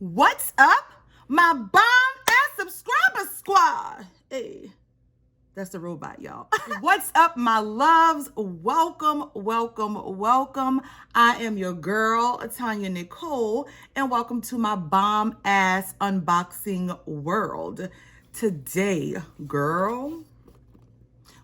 What's up, my bomb ass subscriber squad? Hey, that's the robot, y'all. What's up, my loves? Welcome, welcome, welcome. I am your girl, TonyaNicole, and welcome to my bomb ass unboxing world. Today, girl,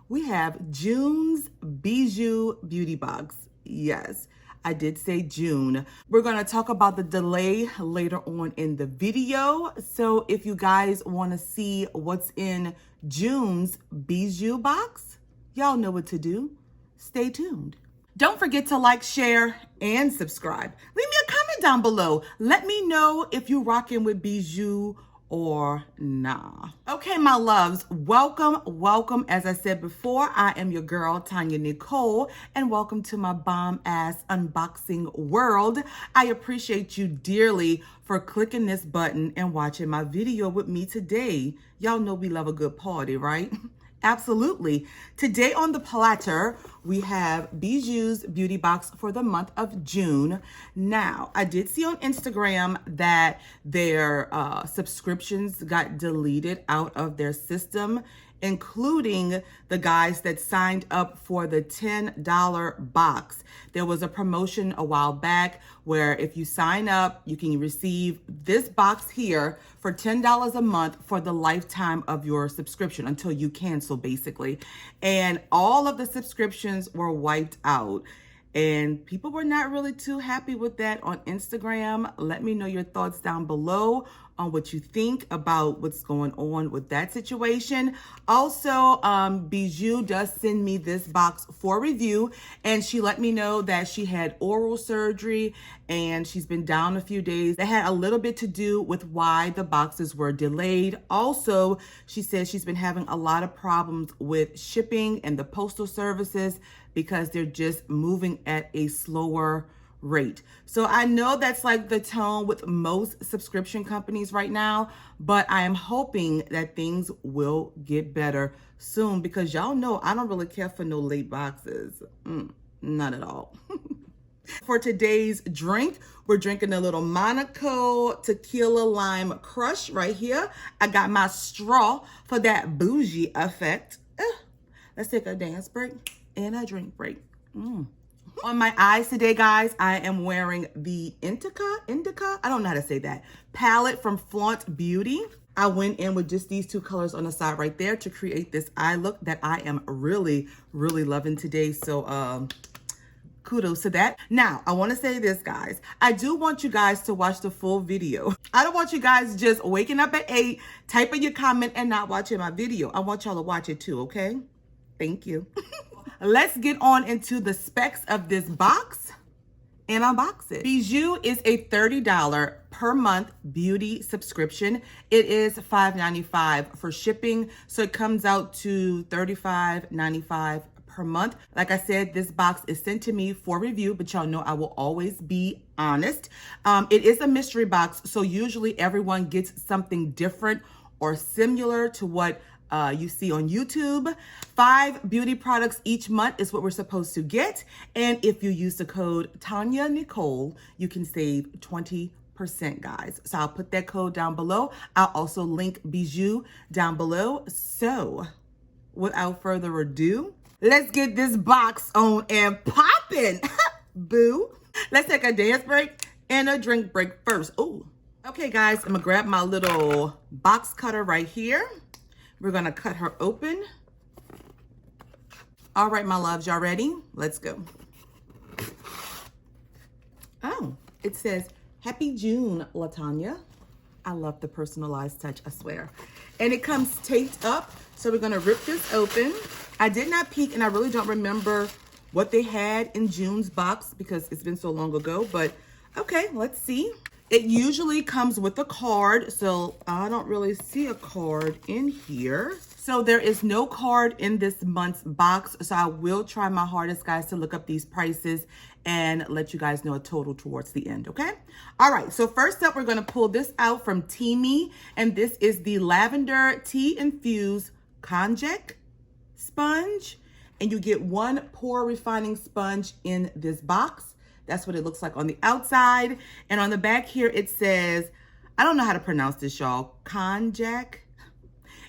we have June's Bijou beauty box. Yes, I did say June. We're gonna talk about the delay later on in the video. So if you guys wanna see what's in June's Bijou box, y'all know what to do. Stay tuned. Don't forget to like, share, and subscribe. Leave me a comment down below. Let me know if you're rocking with Bijou or nah. Okay, my loves, welcome, welcome. As I said before, I am your girl, TonyaNicole, and welcome to my bomb ass unboxing world. I appreciate you dearly for clicking this button and watching my video with me today. Y'all know we love a good party, right? Absolutely. Today on the platter, we have Bijou's beauty box for the month of June. Now, I did see on Instagram that their subscriptions got deleted out of their system, including the guys that signed up for the $10 box. There was a promotion a while back where if you sign up, you can receive this box here for $10 a month for the lifetime of your subscription until you cancel, basically. And all of the subscriptions were wiped out. And people were not really too happy with that on Instagram. Let me know your thoughts down below on what you think about what's going on with that situation. Also, Bijou does send me this box for review, and she let me know that she had oral surgery and she's been down a few days. That had a little bit to do with why the boxes were delayed. Also, she says she's been having a lot of problems with shipping and the postal services because they're just moving at a slower rate. So I know that's like the tone with most subscription companies right now, but I am hoping that things will get better soon because y'all know I don't really care for no late boxes. Not at all. For today's drink, we're drinking a little Monaco tequila lime crush right here. I got my straw for that bougie effect. Let's take a dance break and a drink break. On my eyes today, guys, I am wearing the Indica, I don't know how to say that, palette from Flaunt Beauty. I went in with just these two colors on the side right there to create this eye look that I am really, really loving today. So kudos to that. Now, I want to say this, guys. I do want you guys to watch the full video. I don't want you guys just waking up at 8, typing your comment and not watching my video. I want y'all to watch it too, okay? Thank you. Let's get on into the specs of this box and unbox it. Bijou is a $30 per month beauty subscription. It is $5.95 for shipping, so it comes out to $35.95 per month. Like I said, this box is sent to me for review, but y'all know I will always be honest. It is a mystery box, so usually everyone gets something different or similar to what you see on YouTube. 5 beauty products each month is what we're supposed to get. And if you use the code TonyaNicole, you can save 20%, guys. So I'll put that code down below. I'll also link Bijou down below. So without further ado, let's get this box on and popping. Boo. Let's take a dance break and a drink break first. Oh, okay, guys, I'm gonna grab my little box cutter right here. We're gonna cut her open. All right, my loves, y'all ready? Let's go. Oh, it says, Happy June, LaTonya. I love the personalized touch, I swear. And it comes taped up, so we're gonna rip this open. I did not peek, and I really don't remember what they had in June's box because it's been so long ago, but okay, let's see. It usually comes with a card, so I don't really see a card in here. So there is no card in this month's box, so I will try my hardest, guys, to look up these prices and let you guys know a total towards the end, okay? All right, so first up, we're gonna pull this out from Teamy, and this is the Lavender Tea Infused Konjac Sponge, and you get 1 pore refining sponge in this box. That's what it looks like on the outside. And on the back here, it says, I don't know how to pronounce this, y'all. Konjac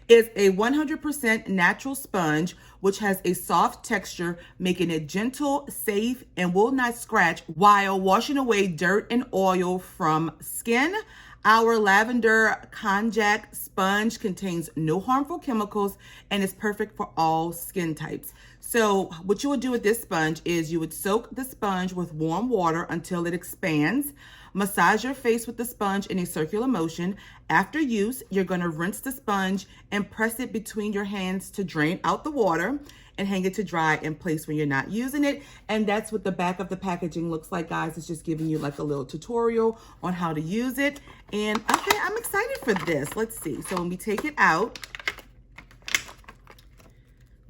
is a 100% natural sponge, which has a soft texture, making it gentle, safe, and will not scratch while washing away dirt and oil from skin. Our lavender konjac sponge contains no harmful chemicals and is perfect for all skin types. So what you would do with this sponge is you would soak the sponge with warm water until it expands. Massage your face with the sponge in a circular motion. After use, you're going to rinse the sponge and press it between your hands to drain out the water and hang it to dry in place when you're not using it. And that's what the back of the packaging looks like, guys. It's just giving you like a little tutorial on how to use it. And okay, I'm excited for this. Let's see. So when we take it out,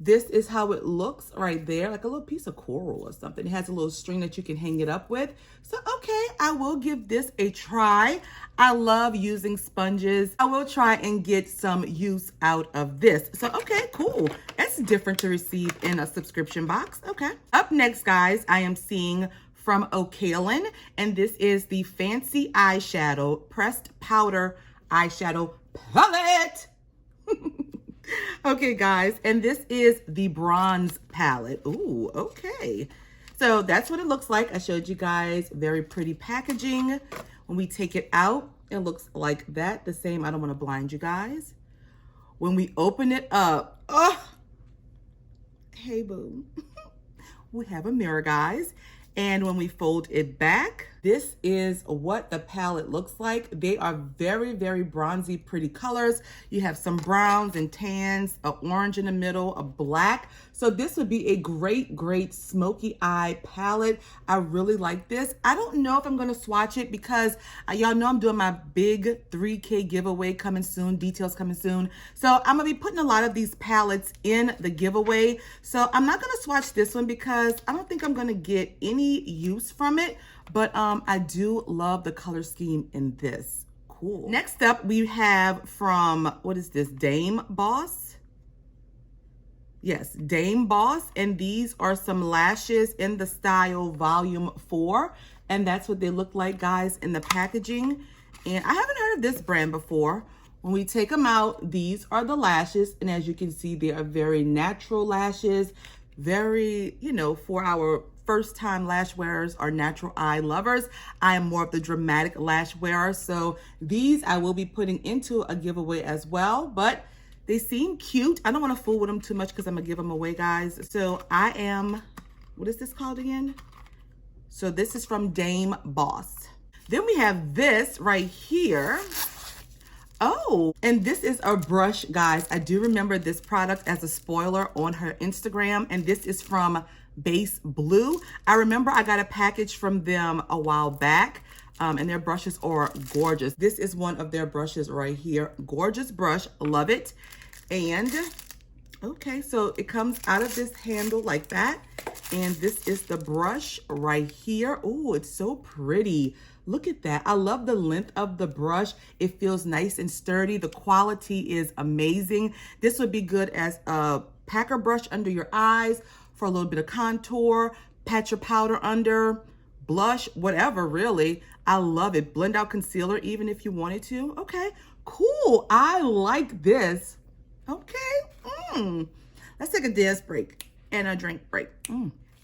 this is how it looks right there, like a little piece of coral or something. It has a little string that you can hang it up with. So, okay, I will give this a try. I love using sponges. I will try and get some use out of this. So, okay, cool. That's different to receive in a subscription box. Okay. Up next, guys, I am seeing from O'Kalin, and this is the Fancy Eyeshadow Pressed Powder Eyeshadow Palette. Okay, guys, and this is the bronze palette. Ooh, okay. So that's what it looks like. I showed you guys very pretty packaging. When we take it out, it looks like that. The same, I don't want to blind you guys. When we open it up, oh, hey boo. We have a mirror, guys. And when we fold it back, this is what the palette looks like. They are very, very bronzy, pretty colors. You have some browns and tans, an orange in the middle, a black. So this would be a great, great smoky eye palette. I really like this. I don't know if I'm going to swatch it because y'all know I'm doing my big 3K giveaway coming soon, details coming soon. So I'm going to be putting a lot of these palettes in the giveaway. So I'm not going to swatch this one because I don't think I'm going to get any use from it. But I do love the color scheme in this. Cool. Next up, we have from, what is this, Dame Boss? Yes, Dame Boss. And these are some lashes in the style Volume 4. And that's what they look like, guys, in the packaging. And I haven't heard of this brand before. When we take them out, these are the lashes. And as you can see, they are very natural lashes. Very, you know, for our first-time lash wearers or natural eye lovers. I am more of the dramatic lash wearer. So these I will be putting into a giveaway as well. But they seem cute. I don't want to fool with them too much because I'm going to give them away, guys. So I am, what is this called again? So this is from Dame Boss. Then we have this right here. Oh, and this is a brush, guys. I do remember this product as a spoiler on her Instagram, and this is from Base Blue. I remember I got a package from them a while back, and their brushes are gorgeous. This is one of their brushes right here. Gorgeous brush, love it. And okay, so it comes out of this handle like that, and this is the brush right here. Oh, it's so pretty. Look at that. I love the length of the brush. It feels nice and sturdy. The quality is amazing. This would be good as a packer brush under your eyes for a little bit of contour, pat your powder under, blush, whatever, really. I love it. Blend out concealer even if you wanted to. Okay, cool. I like this. Okay. Let's take a dance break and a drink break.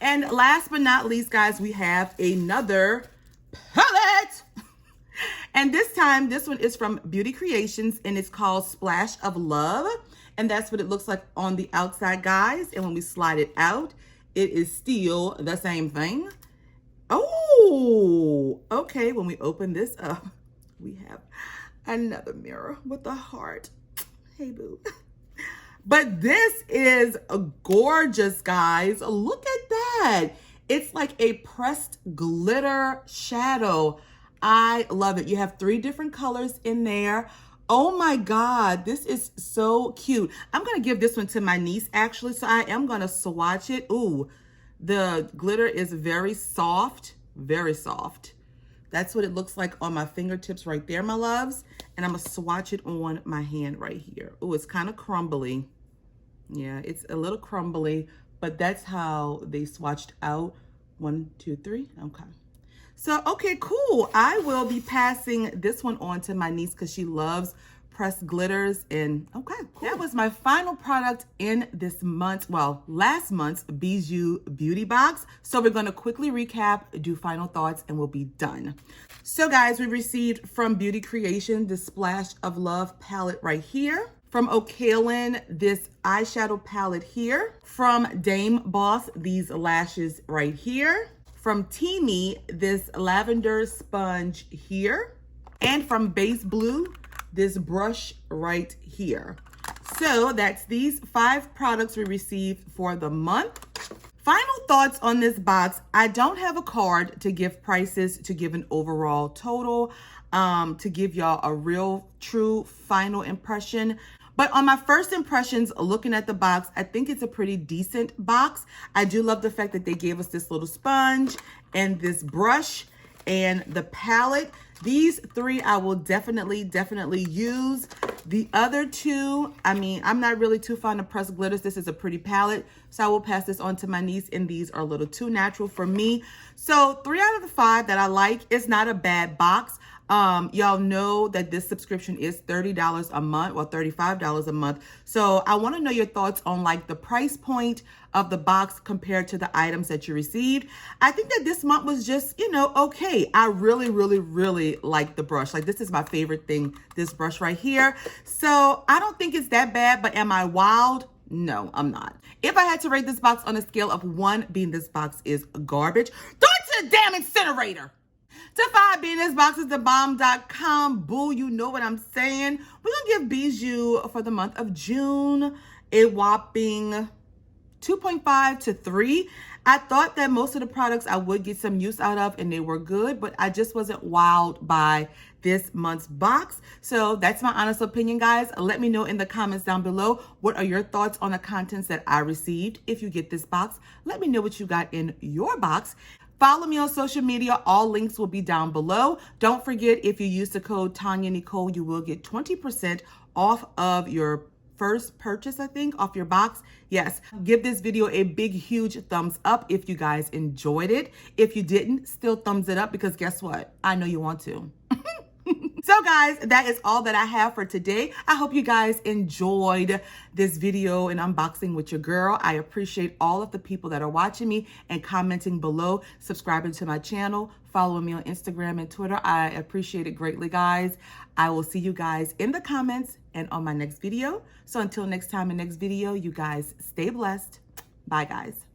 And last but not least, guys, we have another palette. And this time, this one is from Beauty Creations, and it's called Splash of Love. And that's what it looks like on the outside, guys. And when we slide it out, it is still the same thing. Oh, okay. When we open this up, we have another mirror with a heart. Hey, boo. But this is gorgeous, guys. Look at that. It's like a pressed glitter shadow. I love it. You have 3 different colors in there. Oh my God, this is so cute. I'm going to give this one to my niece, actually, so I am going to swatch it. Ooh, the glitter is very soft, very soft. That's what it looks like on my fingertips right there, my loves. And I'm going to swatch it on my hand right here. Ooh, it's kind of crumbly. Yeah, it's a little crumbly, but that's how they swatched out. 1, 2, 3. Okay. So, okay, cool. I will be passing this one on to my niece because she loves pressed glitters. And okay, cool. That was my final product in this month, well, last month's Bijou beauty box. So we're going to quickly recap, do final thoughts, and we'll be done. So guys, we received from Beauty Creation this Splash of Love palette right here. From O'Kaylin, this eyeshadow palette here. From Dame Boss, these lashes right here. From Teamy, this lavender sponge here. And from Base Blue, this brush right here. So that's these 5 products we received for the month. Final thoughts on this box. I don't have a card to give prices, to give an overall total, to give y'all a real, true final impression. But on my first impressions, looking at the box, I think it's a pretty decent box. I do love the fact that they gave us this little sponge and this brush and the palette. These 3 I will definitely use. The other 2, I mean, I'm not really too fond of pressed glitters. This is a pretty palette, so I will pass this on to my niece, and these are a little too natural for me. So 3 out of the 5 that I like. It's not a bad box. Y'all know that this subscription is $30 a month, or $35 a month. So I want to know your thoughts on like the price point of the box compared to the items that you received. I think that this month was just, you know, okay. I really like the brush. Like, this is my favorite thing, this brush right here. So I don't think it's that bad, but am I wild? No, I'm not. If I had to rate this box on a scale of 1 being this box is garbage, throw it to the damn incinerator. To 5 being this box is the bomb.com. Boo, you know what I'm saying. We're going to give Bijou for the month of June a whopping 2.5 to 3. I thought that most of the products I would get some use out of, and they were good, but I just wasn't wowed by this month's box. So that's my honest opinion, guys. Let me know in the comments down below, what are your thoughts on the contents that I received? If you get this box, let me know what you got in your box. Follow me on social media. All links will be down below. Don't forget, if you use the code TonyaNicole, you will get 20% off of your first purchase, I think, off your box. Yes, give this video a big, huge thumbs up if you guys enjoyed it. If you didn't, still thumbs it up, because guess what? I know you want to. So guys, that is all that I have for today. I hope you guys enjoyed this video and unboxing with your girl. I appreciate all of the people that are watching me and commenting below, subscribing to my channel, following me on Instagram and Twitter. I appreciate it greatly, guys. I will see you guys in the comments and on my next video. So until next time in next video, you guys stay blessed. Bye, guys.